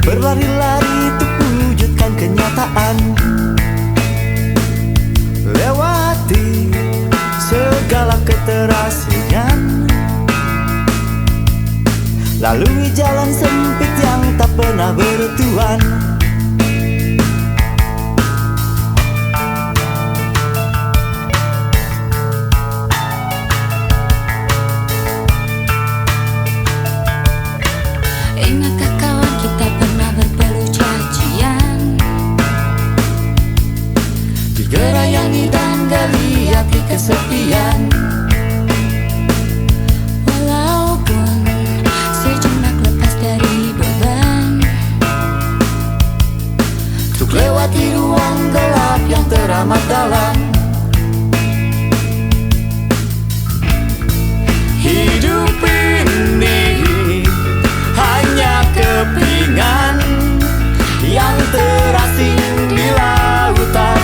berlari-lari untuk wujudkan kenyataan, lewati segala keterasingan, lalui jalan sempit yang tak pernah bertuan. Ingatkah kawan kita pernah berpeluh cacian, Digerayangi dan geliati kesepian. walaupun sejenak lepas dari beban, Untuk lewati ruang gelap yang teramat dalam. Hidup ini hanya kepingan yang terasing di lautan,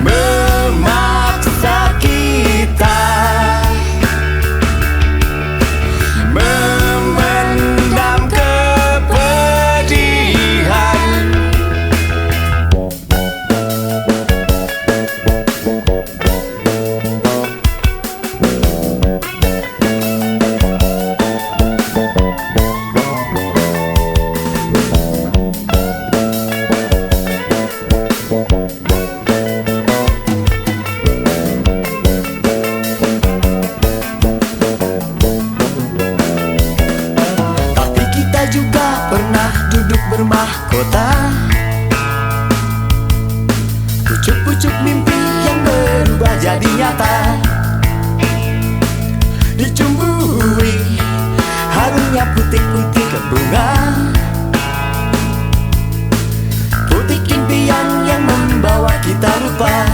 memaksa kita memendam kepedihan. Tapi kita juga pernah duduk bermahkota, pucuk-pucuk mimpi yang berubah jadi nyata, dicumbui harumnya putik-putik bunga, putik impian yang membawa kita lupa.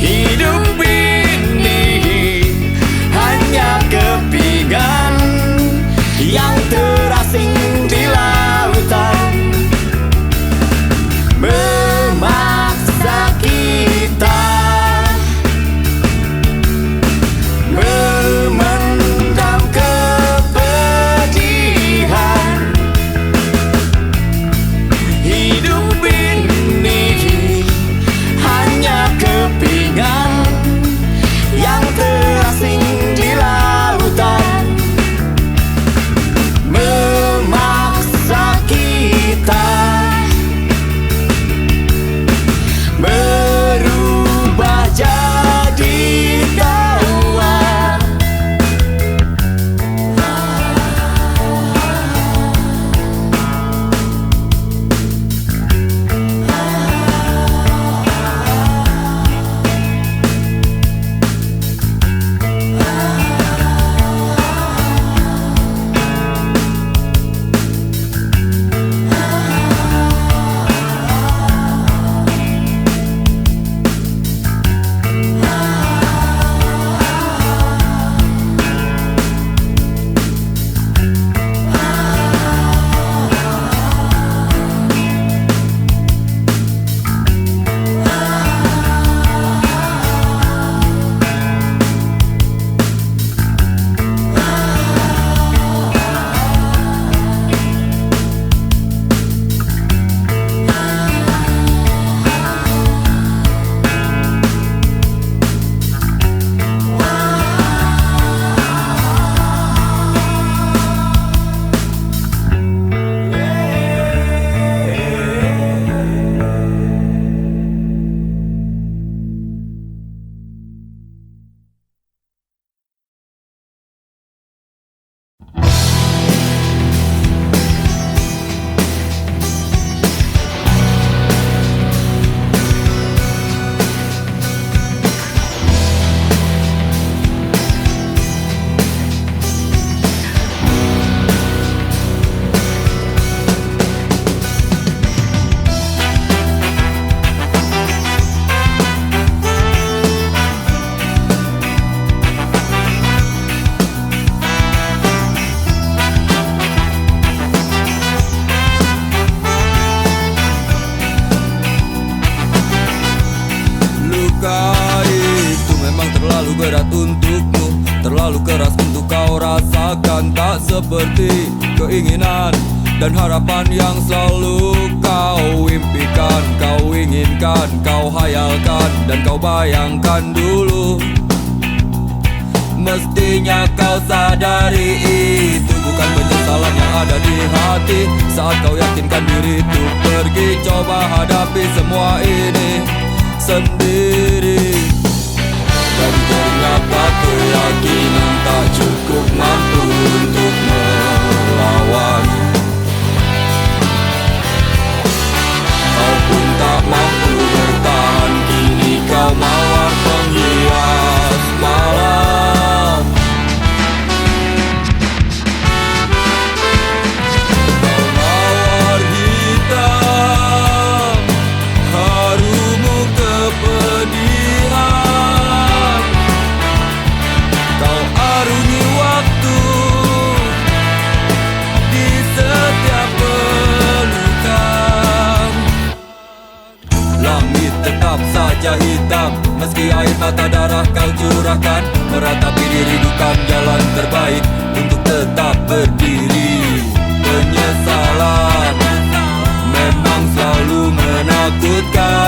Hidup ini hanya kepingan yang terasing di lautan, memaksa kita memendam kepedihan. Hidup terlalu keras untuk kau rasakan. Tak seperti keinginan dan harapan yang selalu kau impikan, kau inginkan, kau hayalkan, dan kau bayangkan dulu. Mestinya kau sadari itu bukan penyesalan yang ada di hati. Saat kau yakinkan diri untuk pergi, coba hadapi semua ini sendiri. Dan ternyata keyakinan tak cukup mampu untuk melawan. Kau pun tak mampu bertahan, kini kau mawar penghias malam. Kau mawar hitam, harumu kepedihan. Kau arungi waktu di setiap pelukan. Langit tetap saja hitam, meski air mata darah kau curahkan. Meratapi diri bukan jalan terbaik untuk tetap berdiri. Penyesalan memang selalu menakutkan,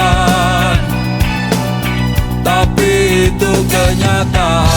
tapi itu kenyataan.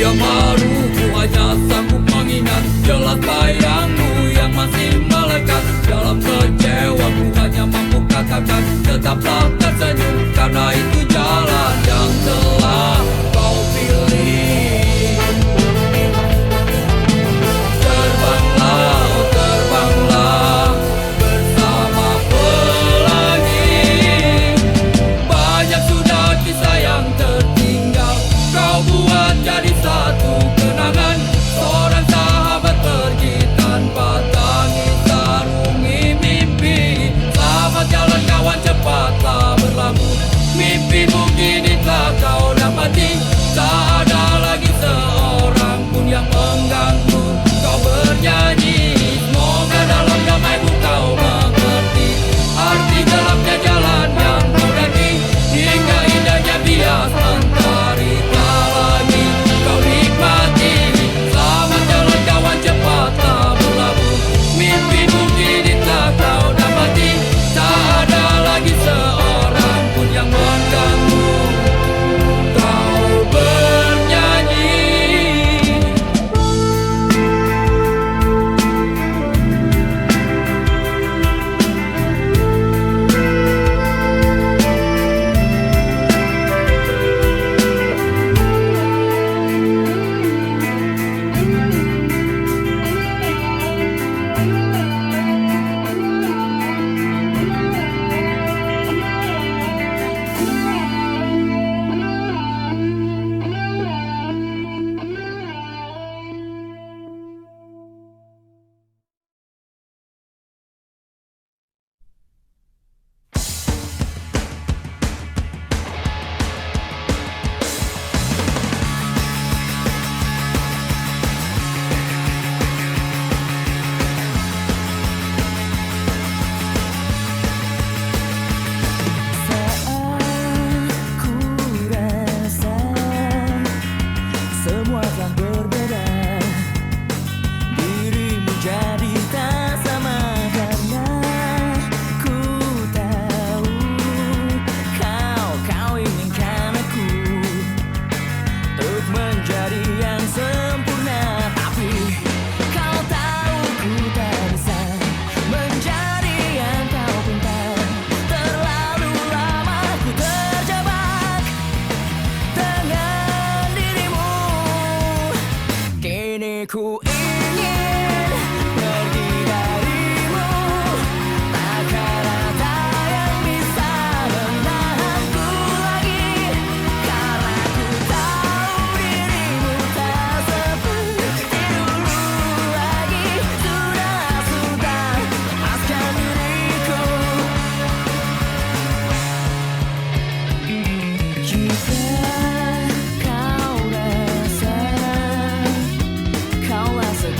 Dia malu, ku hanya sanggup mengingat jelas bayangmu yang masih melekat. Dalam kecewa ku hanya mampu katakan tetaplah tersenyum, karena itu jalan yang telah kau pilih. Terbanglah, oh terbanglah bersama pelangi. Banyak sudah kisah yang tertinggal, kau buat jadi satu kenangan. Seorang sahabat pergi tanpa tangis sarungi mimpi. Selamat jalan kawan, cepatlah berlabuh. Mimpimu kini telah kau dapati. Tak ada lagi seorang pun yang mengganggu kau bernyanyi. Semoga dalam damaimu kau mengerti arti gelapnya jalan yang kau daki, hingga indahnya bias mentari tak lagi kau nikmati. Selamat jalan kawan, cepatlah berlabuh. Mimpimu kini telah kau dapati. Tak ada lagi seorang pun yang mengganggu kau bernyanyi. Semua telah berbeda, dirimu jadi tak sama, karena ku tahu kau inginkan aku untuk menjadi yang sempurna. Tapi kau tahu ku tak bisa menjadi yang kau pinta. Terlalu lama ku terjebak dengan dirimu. Kini ku ingin pergi darimu. Takkan ada yang bisa menahanku lagi, karena ku tahu dirimu tak seperti dulu lagi. Sudah lepaskan diriku. Jika kau rasa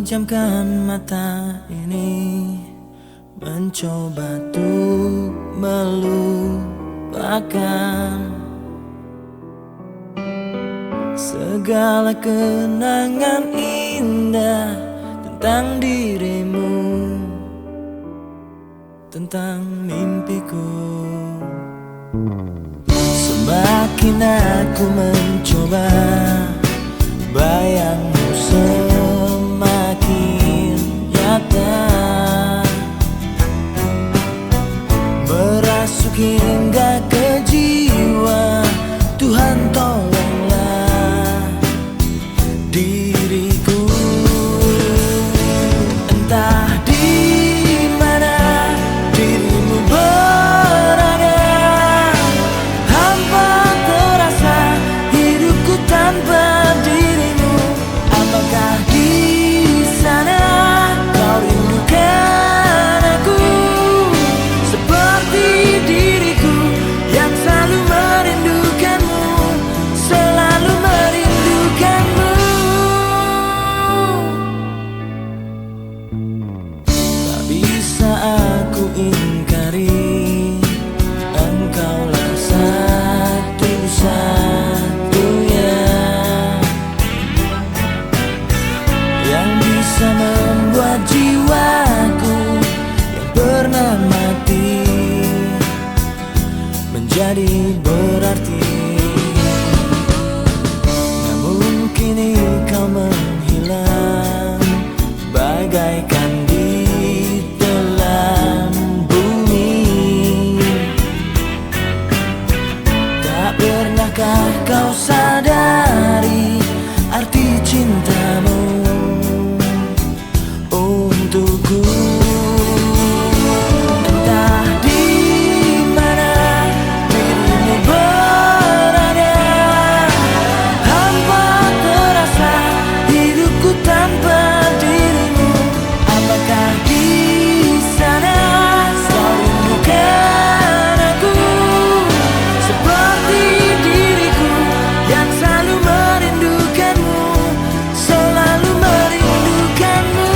memejamkan mata ini, mencoba untuk melupakan segala kenangan indah tentang dirimu, tentang mimpiku. Semakin aku mencoba, bayangmu semakin nyata, merasuk hingga ke jiwa. Tuhan tolonglah diriku. Entah di mana dirimu berada, hampa terasa hidupku tanpa dirimu. Apakah di sana kau rindukan aku seperti diriku yang selalu merindukanmu, selalu merindukanmu. Tak bisa aku ingkari, engkaulah satu-satunya yang bisa membuat jiwaku yang pernah mati menjadi berarti. Namun kini kau menghilang bagaikan di telan bumi. Tak pernahkah kau sadari arti cintamu untukku? Entah di mana dirimu berada, hampa terasa hidupku tanpa dirimu. Apakah di sana kau rindukan aku seperti diriku yang selalu merindukanmu, selalu merindukanmu.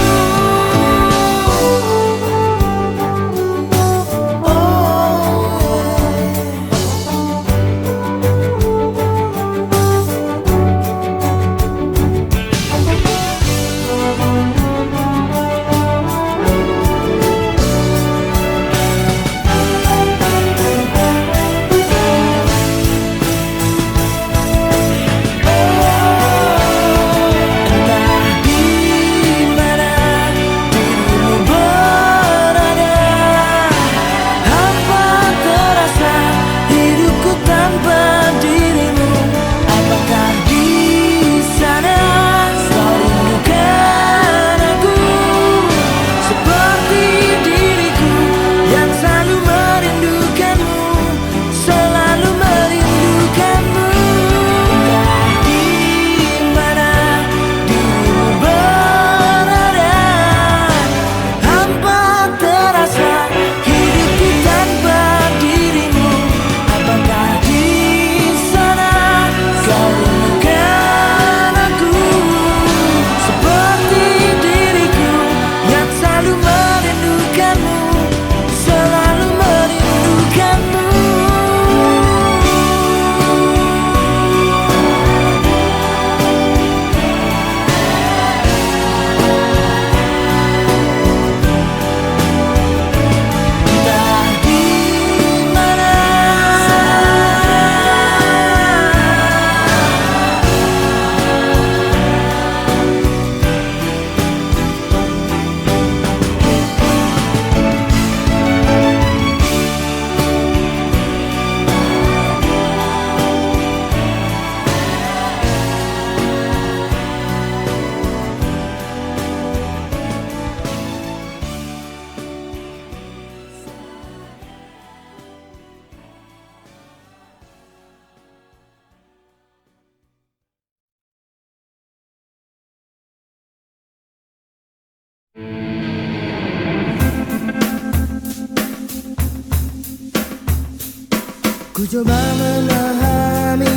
Ku coba memahami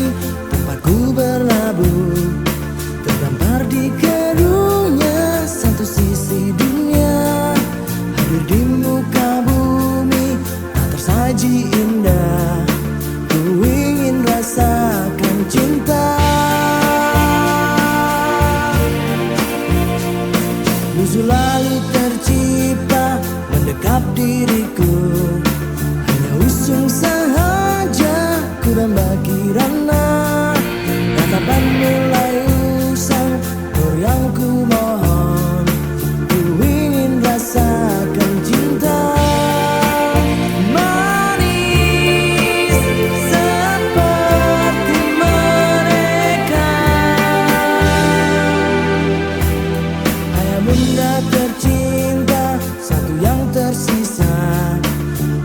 tempatku berlabuh, terdampar di keruhnya satu selalu tercipta mendekap diriku. Hanya usung sahaja ku dan kirana tatapan mulai usang nur yang ku mohon. Ku ingin rasakan cinta manis seperti mereka. Ayah bunda tercinta, satu yang tersisa.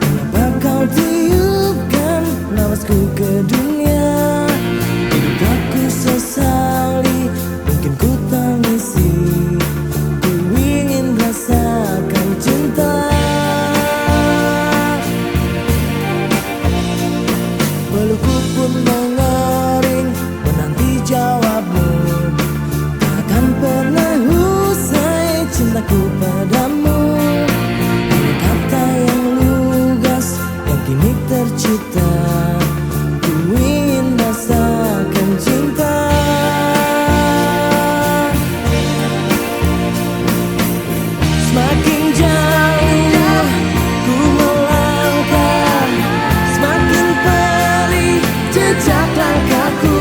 Kenapa kau tiupkan nafasku ke dunia? Hidup aku sesali, mungkin ku tangisi. Ku ingin rasakan cinta. Pelukku pun mengering menanti jawabmu. Takkan pernah usai cintaku padamu. Hanya kata yang lugas yang kini tercipta. Ku ingin rasakan cinta. Semakin jauh ku melangkah, semakin perih jejak langkahku.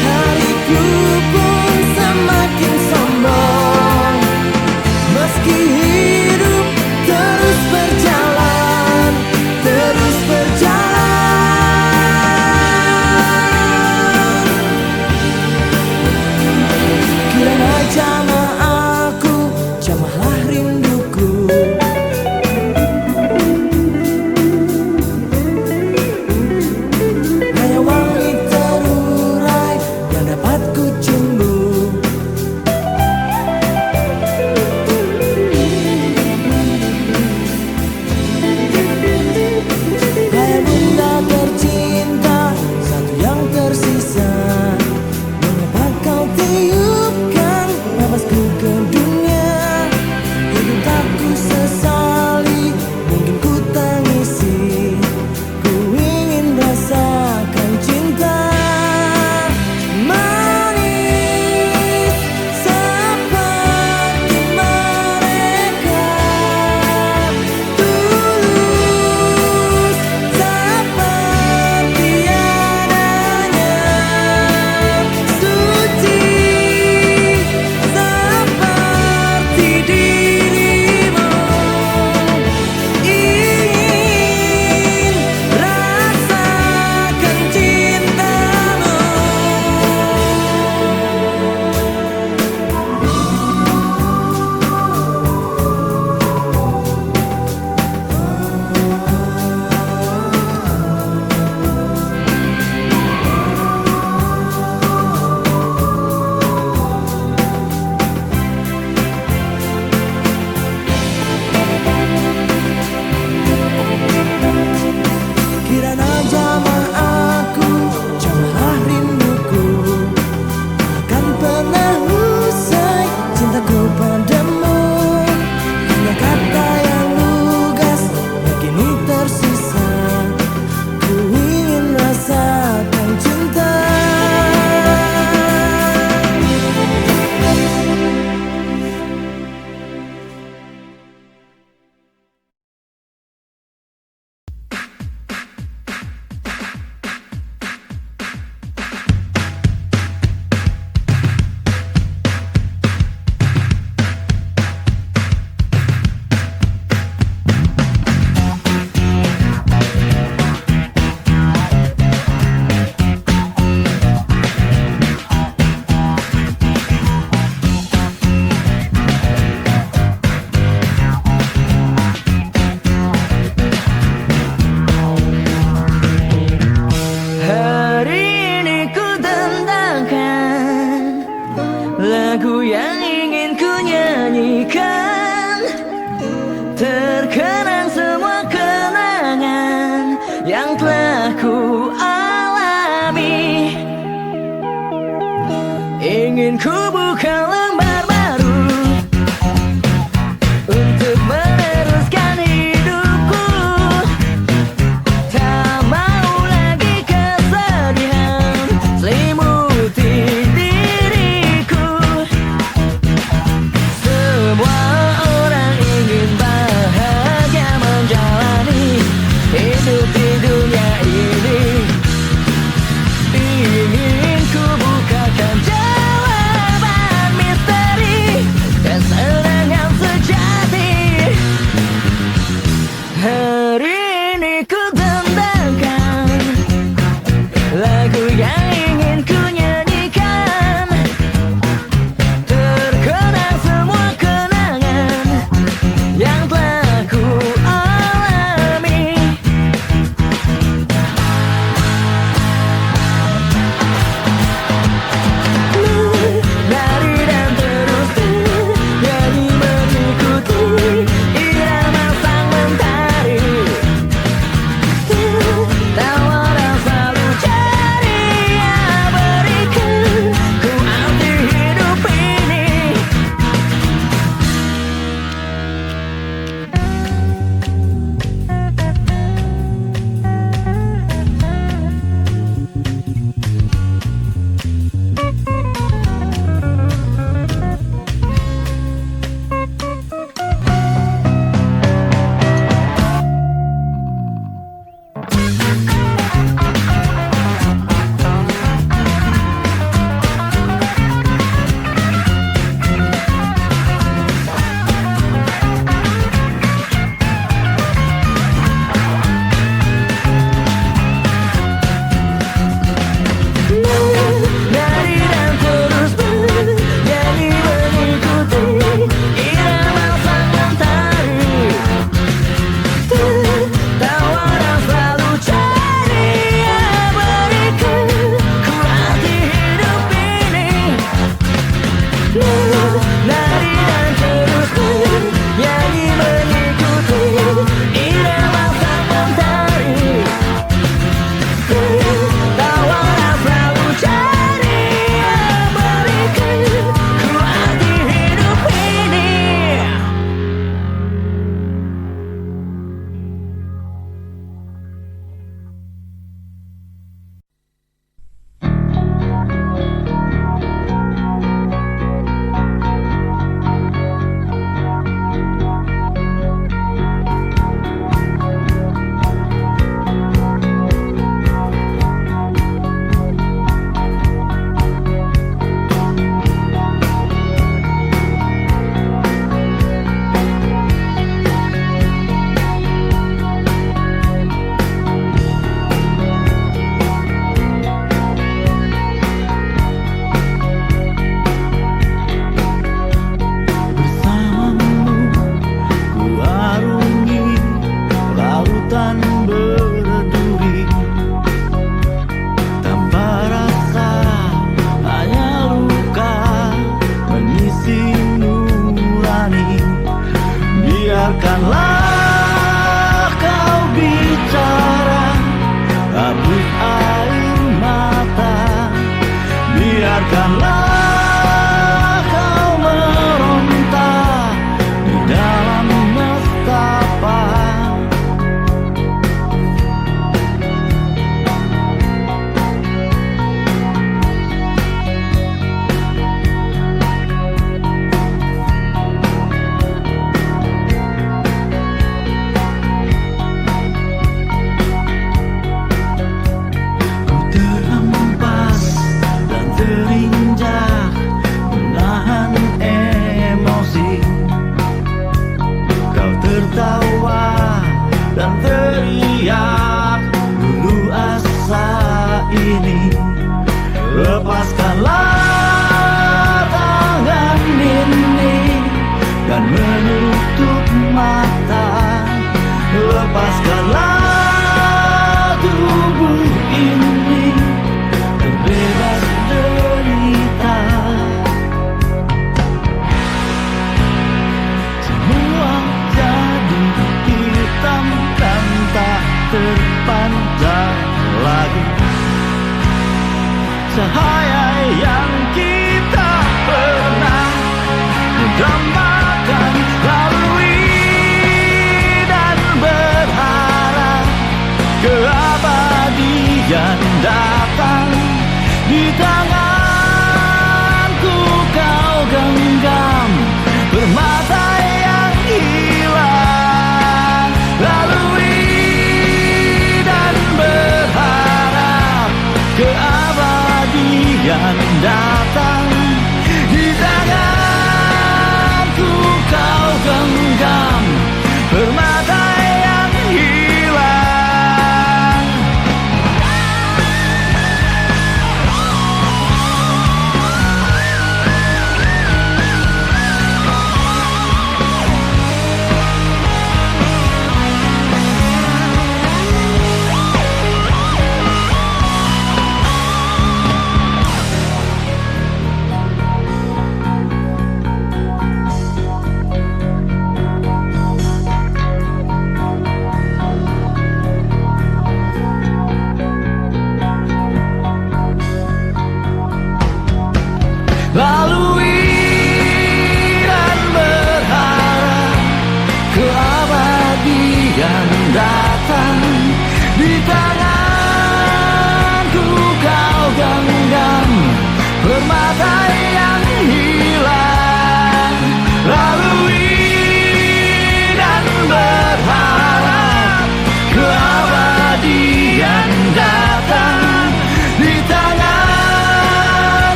Hariku pun semakin sombong, meski hidup terus berjalan, terus berjalan. Kirana jamah aku, jamahlah rinduku. Hanya wangi terurai yang dapat ku cumbu. Hai bunda tercinta, satu yang tersisa. Mengapa kau tiupkan nafasku ke dunia? Hidup aku sesali, mungkin ku tangisi. Ku ingin rasakan cinta manis seperti mereka. Tulus seperti adanya, suci seperti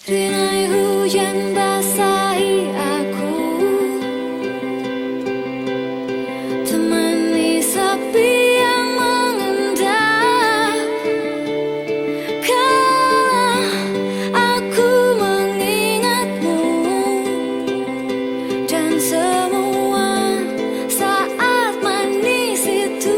Rinai hujan basahi aku, temani sepi yang mengendap. Kala aku mengingatmu dan semua saat manis itu.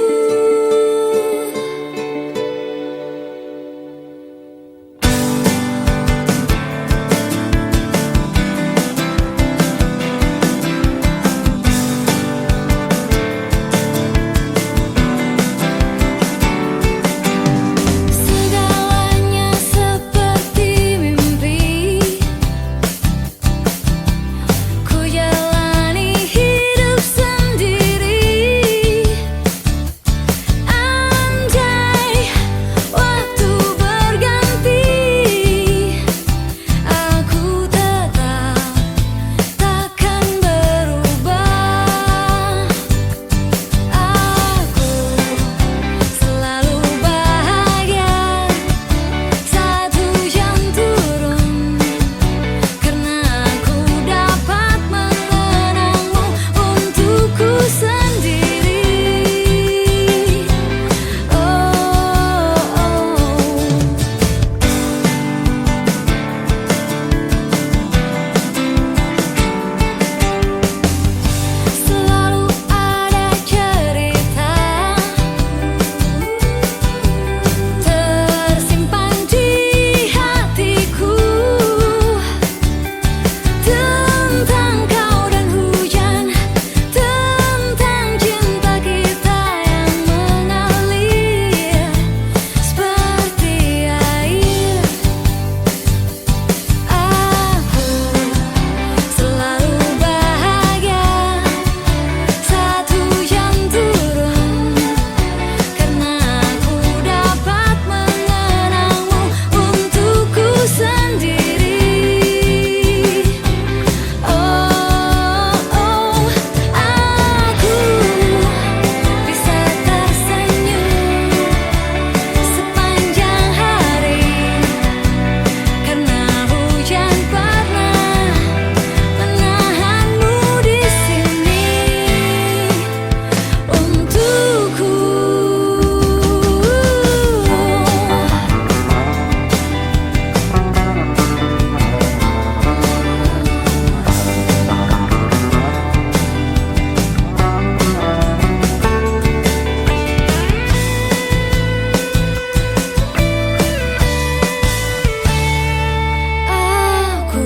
Segalanya seperti mimpi, ku jalani hidup sendiri. Andai waktu berganti, aku tetap takkan berubah. Aku selalu bahagia saat hujan turun, karena aku dapat mengenangmu untukku sendiri. Selalu ada cerita tersimpan di hatiku tentang kau dan hujan, tentang cinta kita yang mengalir seperti air. Aku selalu bahagia saat hujan turun, karena aku dapat mengenangmu untukku sendiri. Aku bisa tersenyum sepanjang hari, karena hujan pernah menahanmu di sini untukku. Aku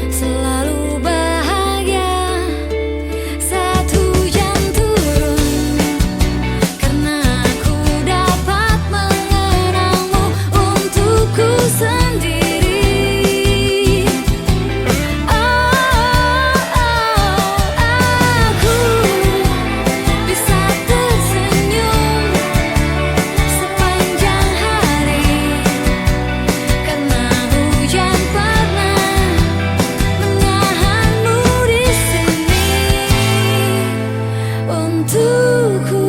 selalu bahagia saat hujan turun, karena aku dapat mengenangmu untukku sendiri. Aku bisa tersenyum sepanjang hari, karena hujan pernah menahanmu di sini untukku.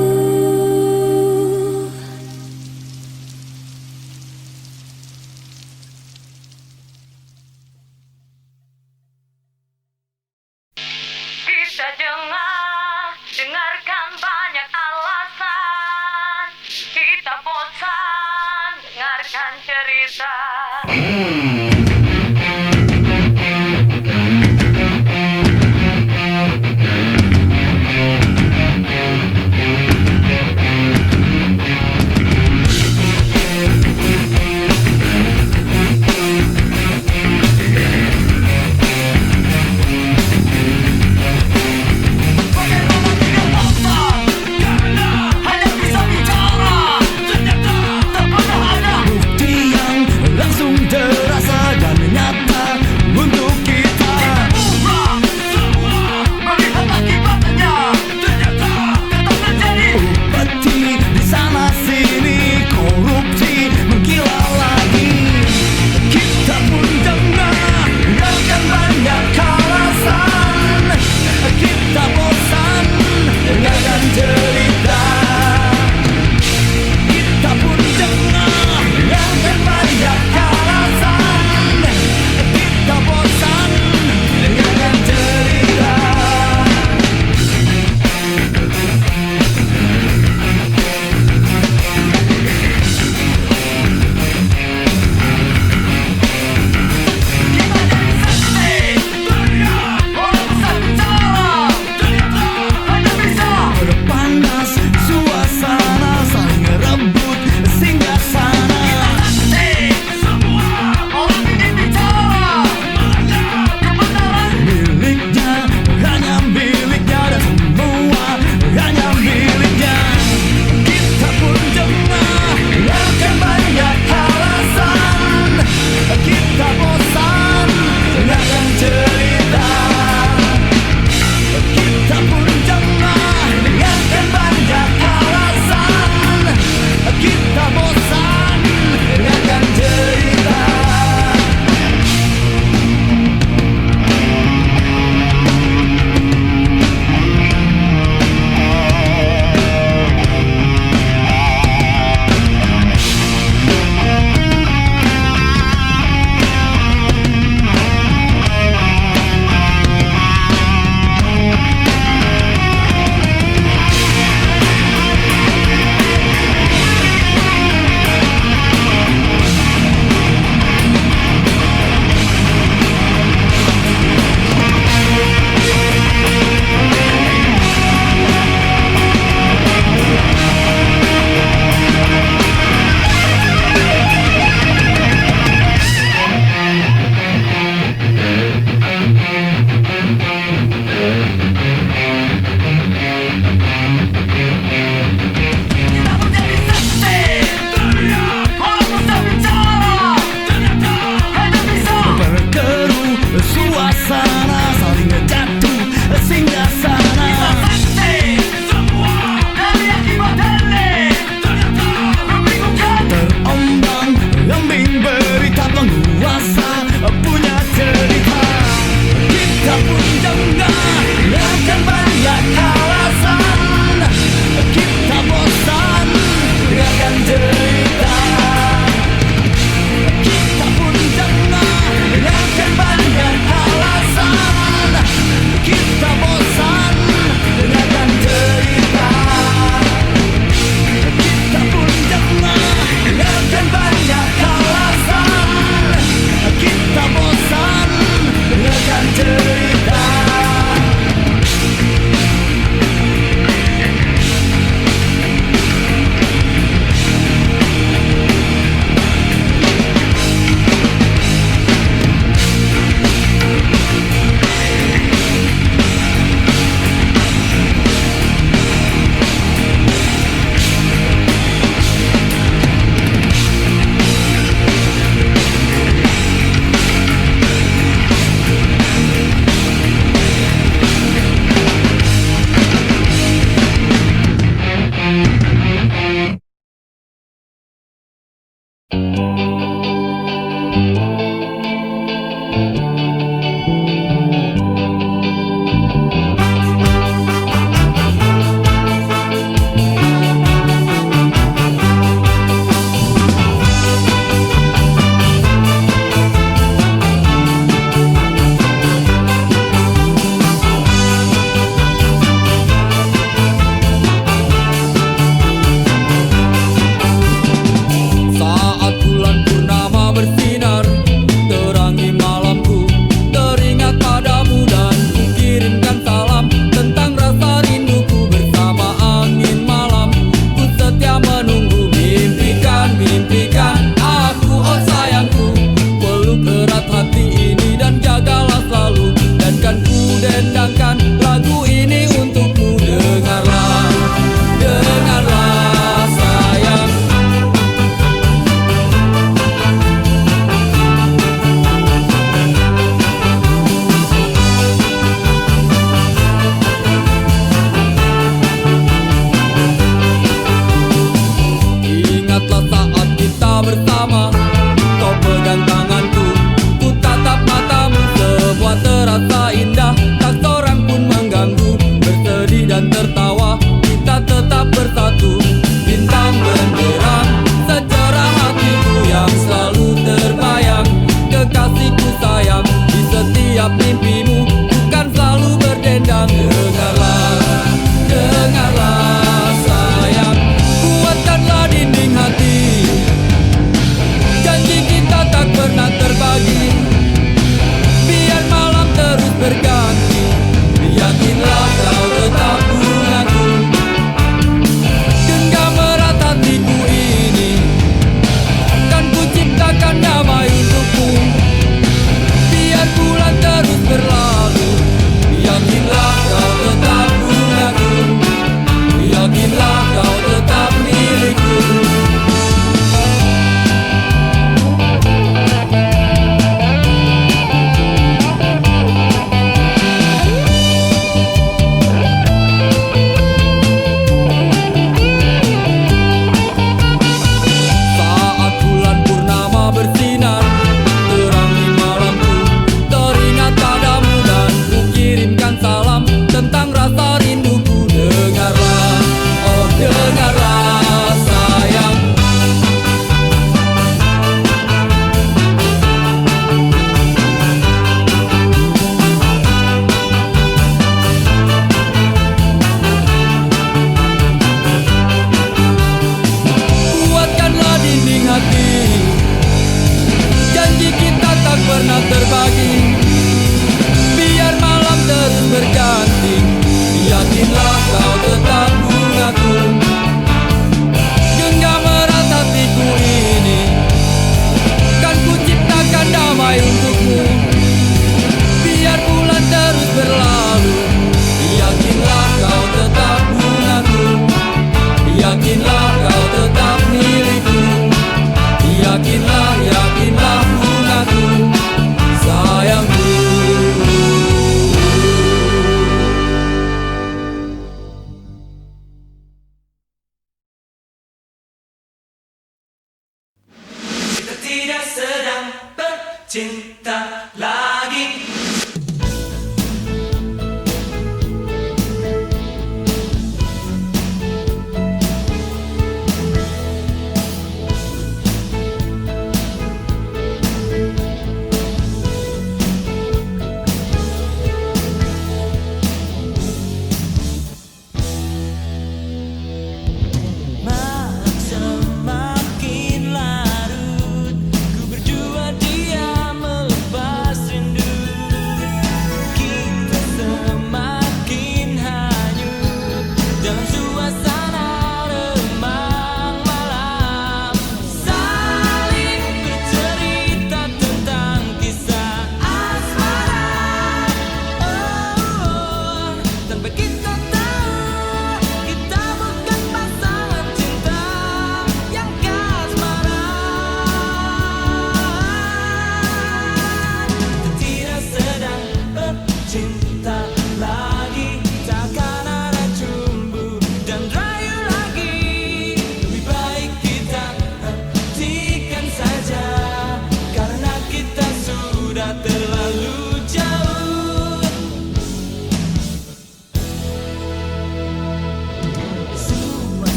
Kita dengarkan banyak alasan. Kita bosan dengarkan cerita. Bukti yang langsung terasa bercinta lagi.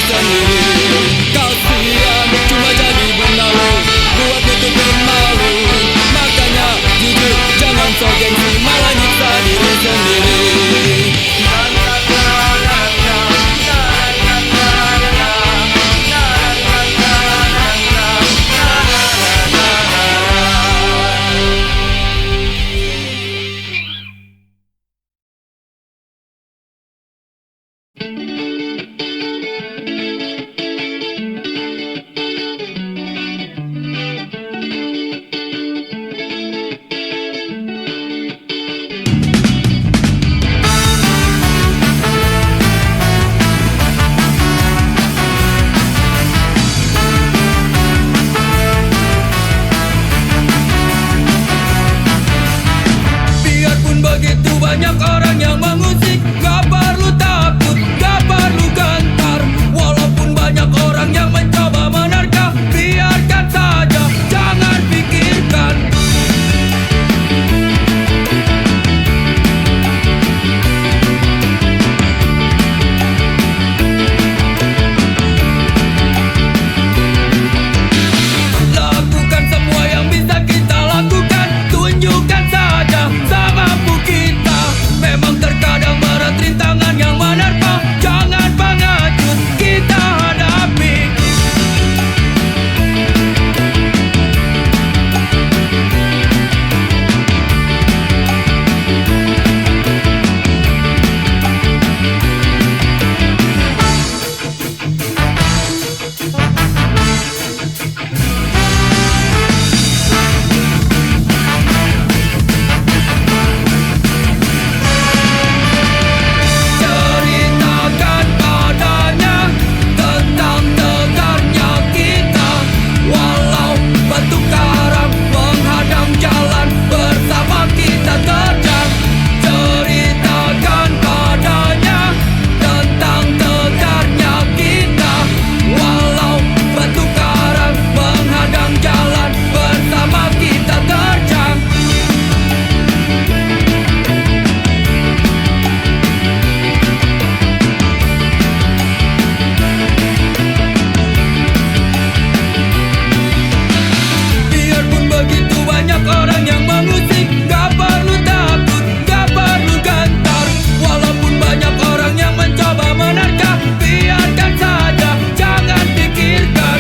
sendiri. Kasihan cuma jadi benalu, buat tutupin malu. Makanya jujur jangan sok gengsi, malah nyiksa diri sendiri. Begitu banyak orang yang mengusik, gak perlu takut, gak perlu gentar. Walaupun banyak orang yang mencoba menerka, biarkan saja, jangan pikirkan. Lakukan semua yang bisa kita lakukan, tunjukkan saja semampu kita. Memang terkadang berat rintangan yang menerpa, jangan pengecut, kita hadapi. Ceritakan padanya tentang tegarnya kita. Walau batu karang menghadang jalan, bersama kita terjang. Ceritakan padanya tentang tegarnya kita. Walau batu karang menghadang jalan, bersama kita terjang. Biarpun begitu banyak orang yang mengusik, gak perlu takut, gak perlu gentar. Walaupun banyak orang yang mencoba menerka, biarkan saja, jangan pikirkan.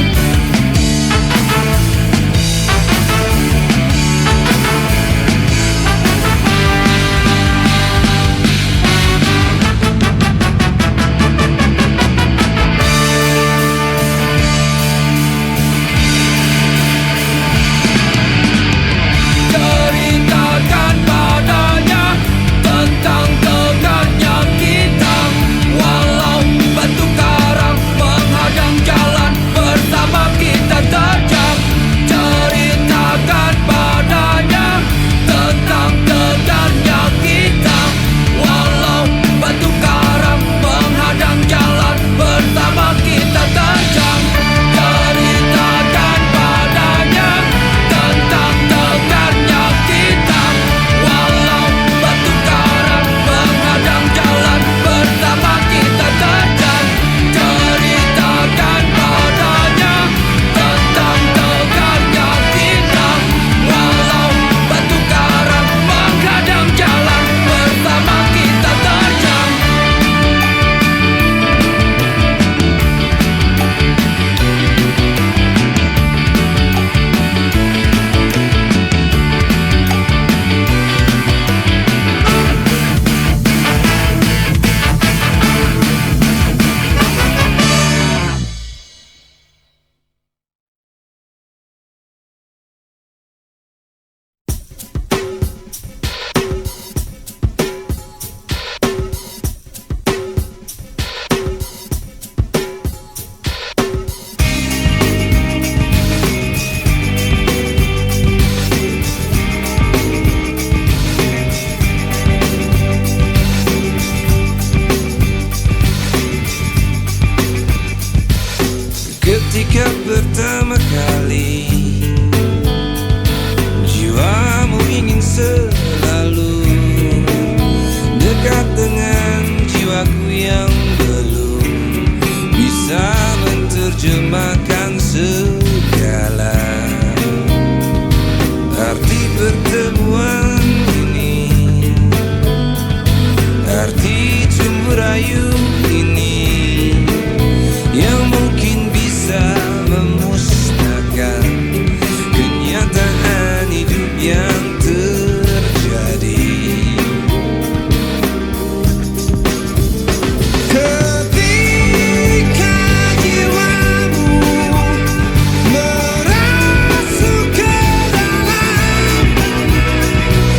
Ceritakan padanya tentang tegarnya kita. Walau batu karang menghadang jalan, bersama kita terjang. Ceritakan padanya tentang tegarnya kita. Walau batu karang menghadang jalan, bersama kita terjang. Ceritakan padanya tentang tegarnya kita. Walau batu karang menghadang jalan, bersama kita terjang. Ceritakan padanya tentang tegarnya kita. Walau batu karang menghadang jalan, bersama kita terjang. Ketika pertama kali jiwamu ingin selalu dekat dengan jiwaku yang belum bisa bisa menerjemahkan segala arti pertemuan ini, arti cumbu rayu ini yang mungkin bisa memusnahkan kenyataan hidup yang terjadi. Ketika jiwamu merasuk ke dalam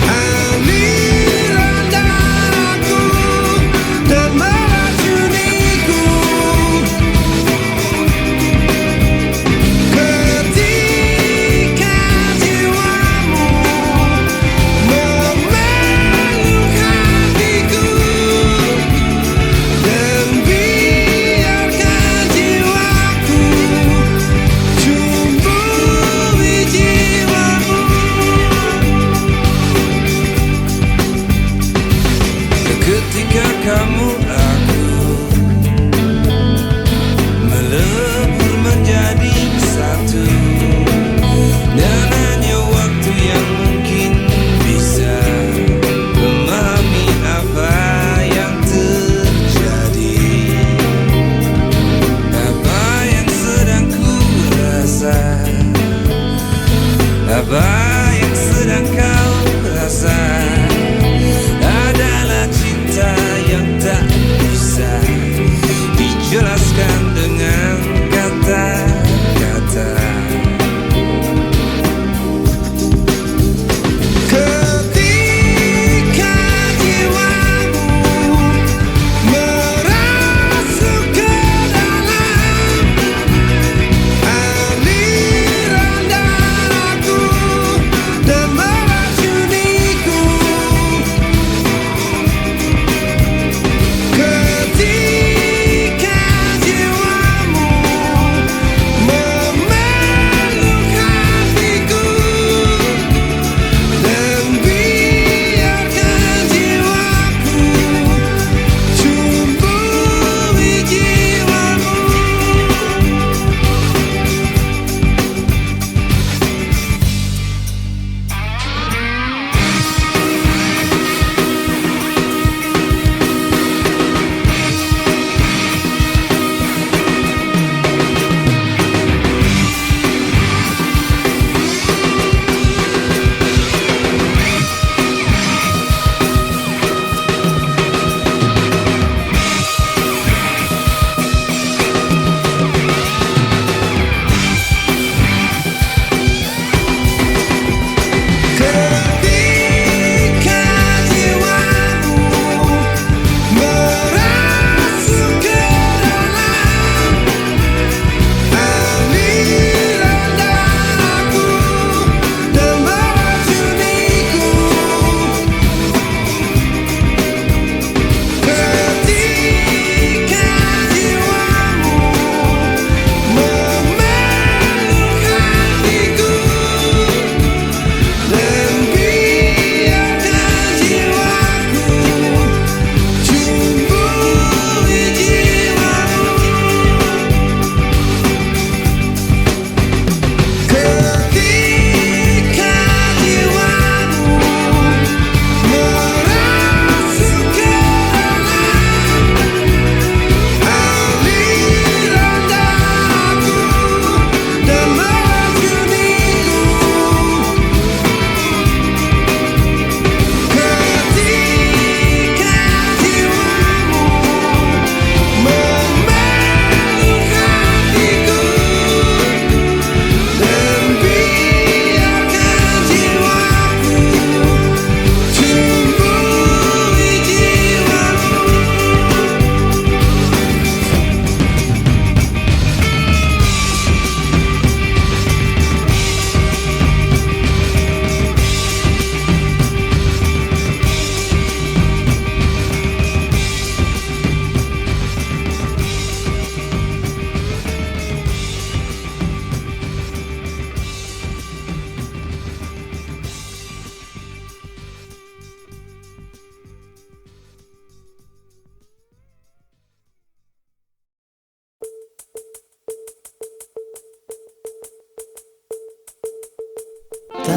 aliran darahku dan melaju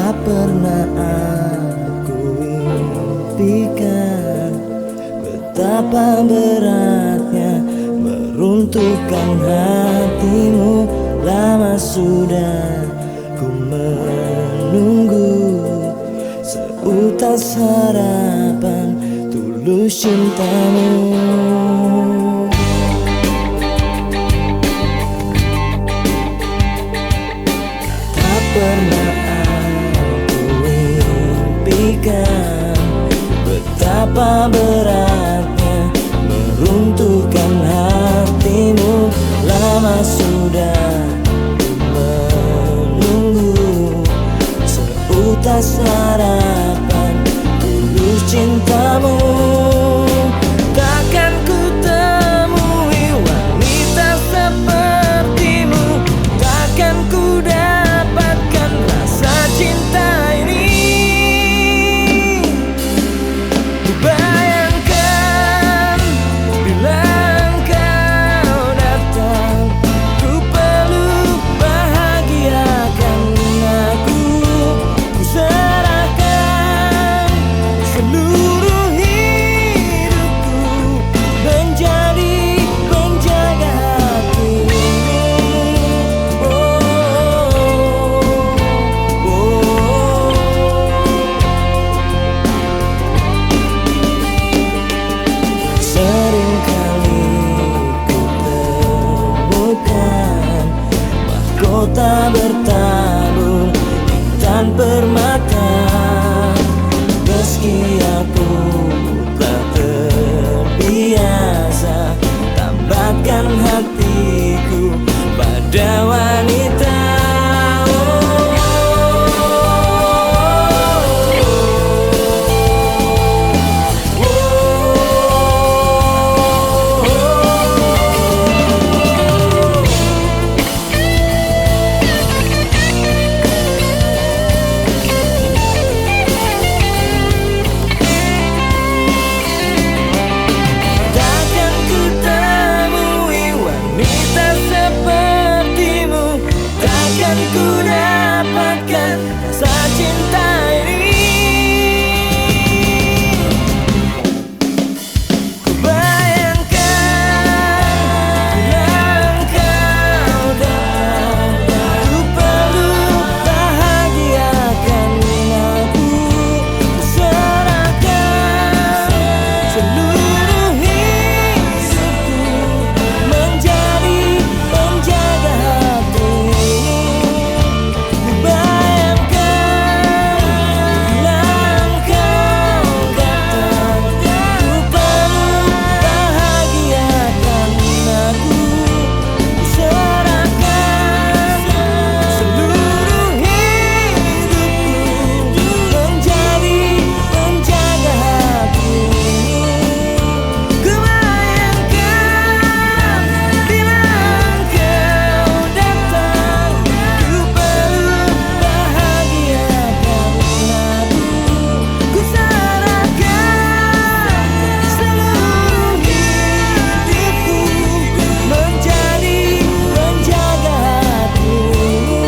Tak pernah aku impikan betapa beratnya meruntuhkan hatimu. Lama sudah ku menunggu seutas harapan tulus cintamu. Tak pernah aku impikan betapa beratnya meruntuhkan hatimu. Lama sudah ku menunggu seutas harapan tulus cintamu. Takkan ku temui wanita sepertimu, takkan ku dapatkan rasa cinta ini. Ku bayangkan bila engkau datang, ku peluk bahagiakan aku. Ku serahkan seluruh hidupku menjadi penjaga hatimu. Seringkali ku temukan mahkota bertabur intan permata. Meski aku tak terbiasa tambatkan hatiku pada wanita. Takkan ku temui wanita sepertimu, takkan ku dapatkan rasa cinta ini. Ku bayangkan bila engkau datang, ku peluk bahagiakan aku. Ku serahkan seluruh hidupku menjadi penjaga hatimu. Ku bayangkan bila engkau datang, ku peluk bahagiakan aku. Ku serahkan seluruh hidupku menjadi penjaga hatimu. Ku bayangkan bila engkau datang, ku peluk bahagiakan aku. Ku serahkan seluruh hidupku menjadi penjaga hatimu.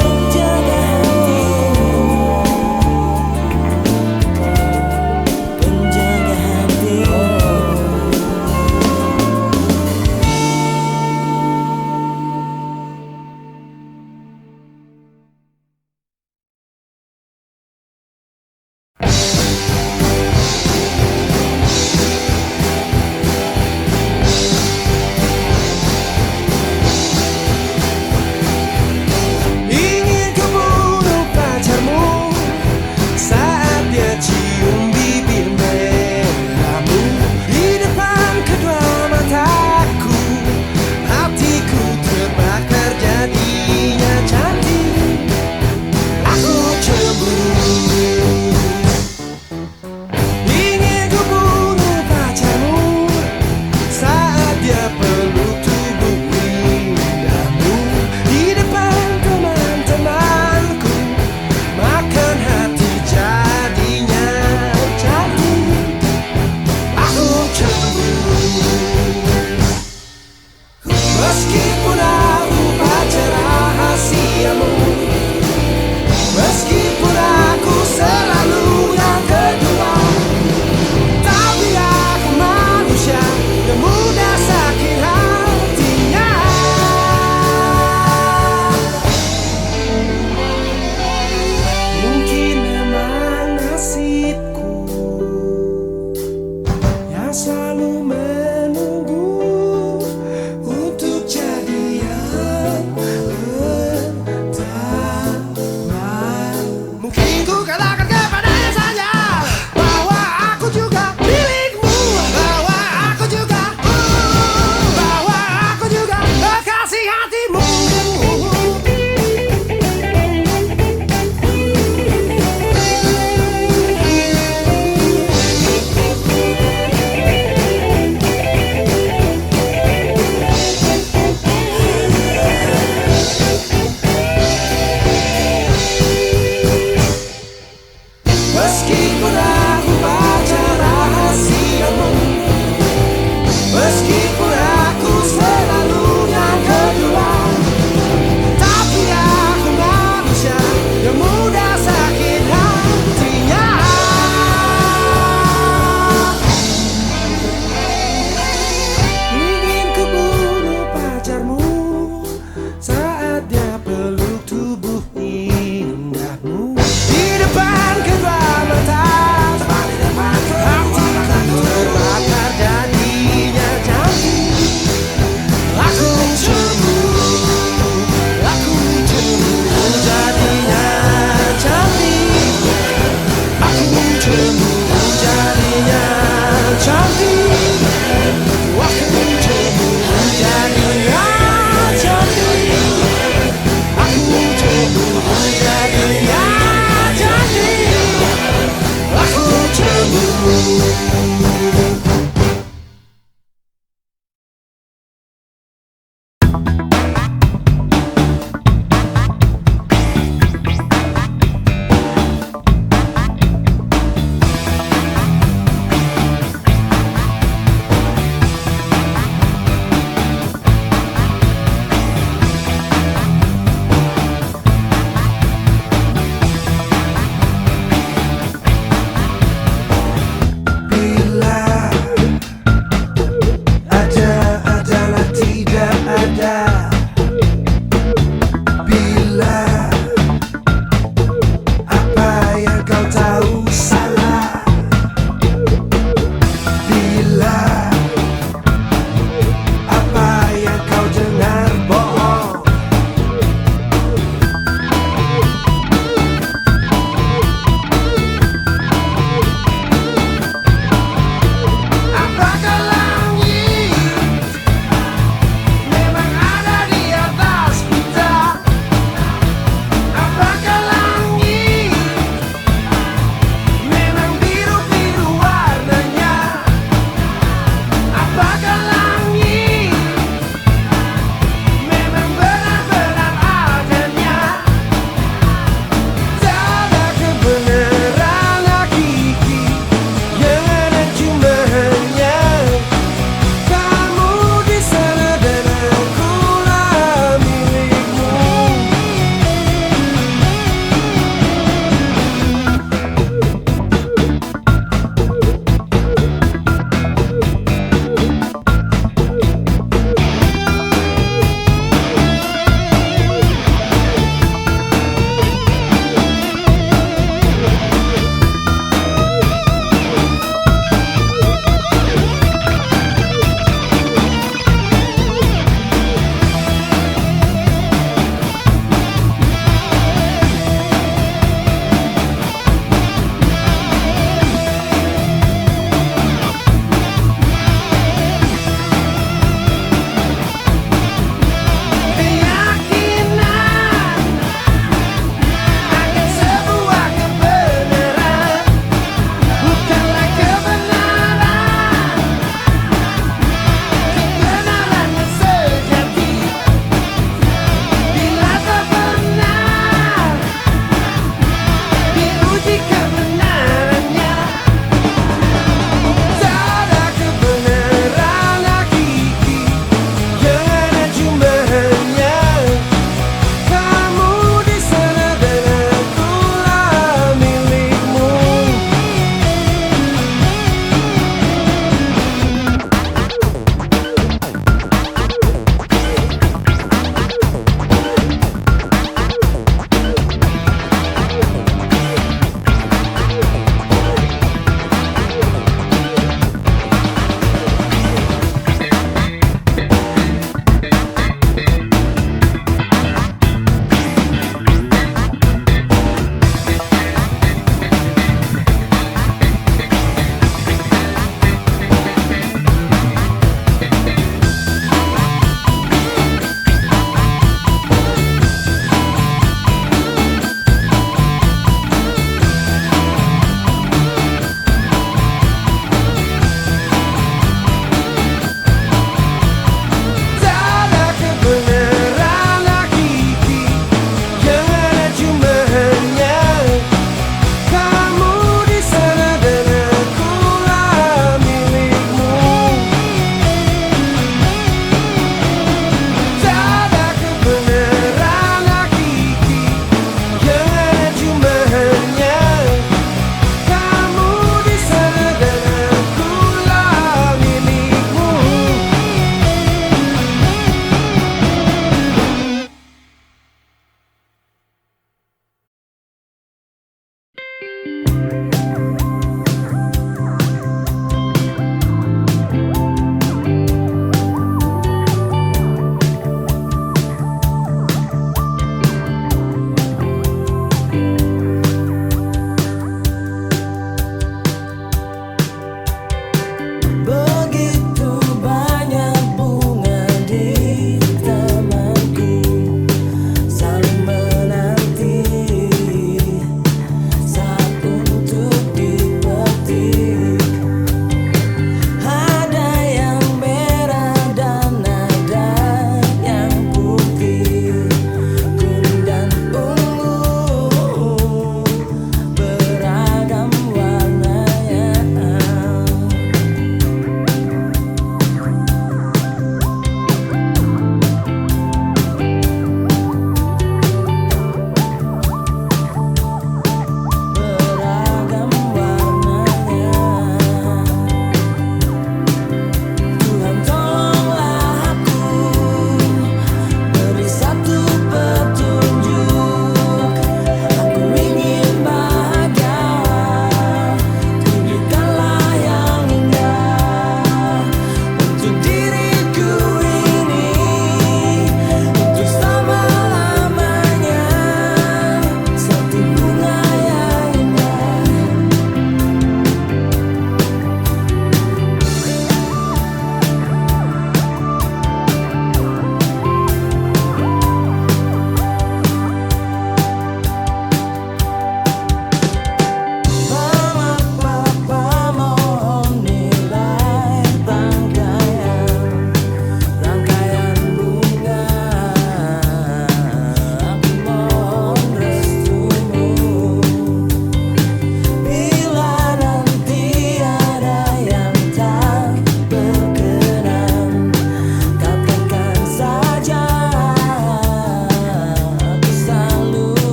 Penjaga hatimu, penjaga hatimu. Ingin ku bunuh pacarmu saat dia cium bibir merahmu di depan kedua mataku. Hatiku terbakar jadinya cantik. Aku cemburu. Ingin ku bunuh pacarmu saat dia peluk tubuh indahmu di depan teman-temanku. Makan hati jadinya cantik. Aku cemburu. Meskipun aku pacar rahasiamu, meskipun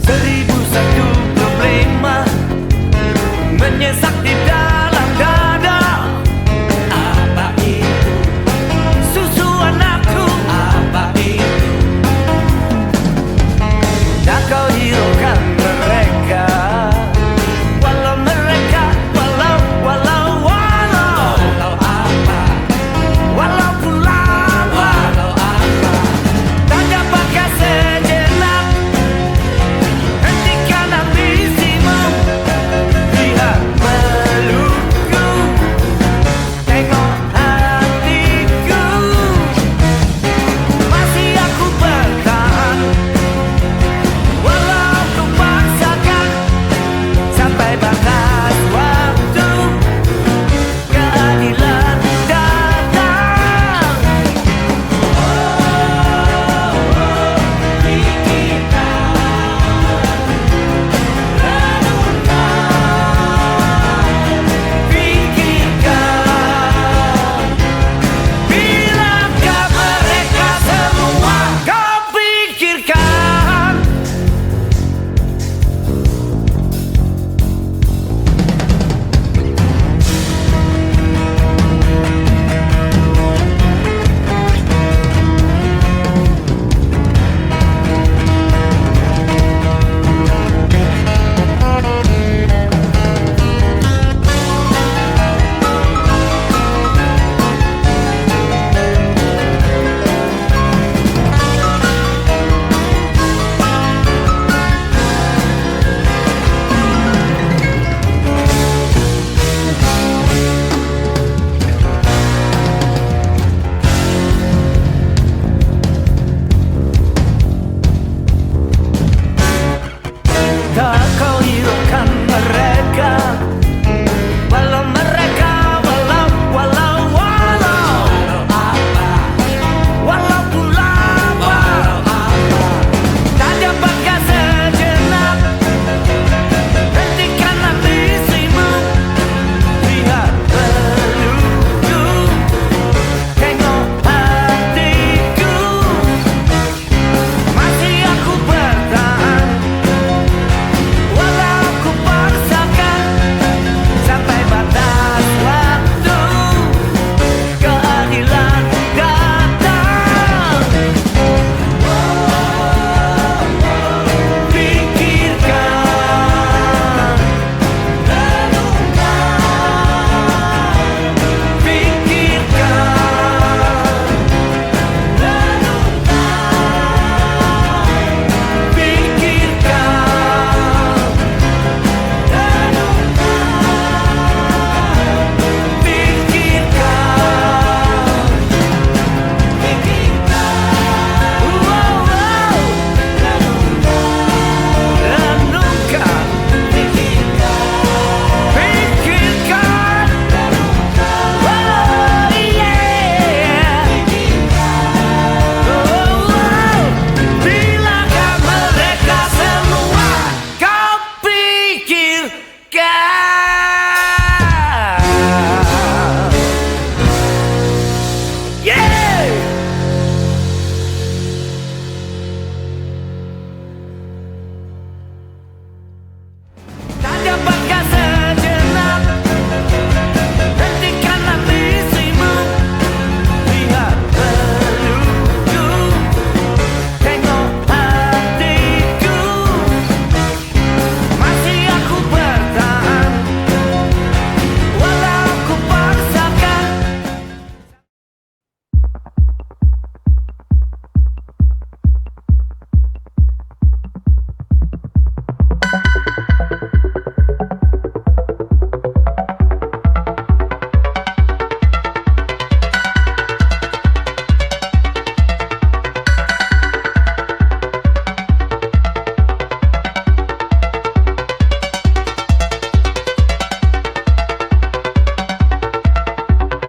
1001 problema menyesak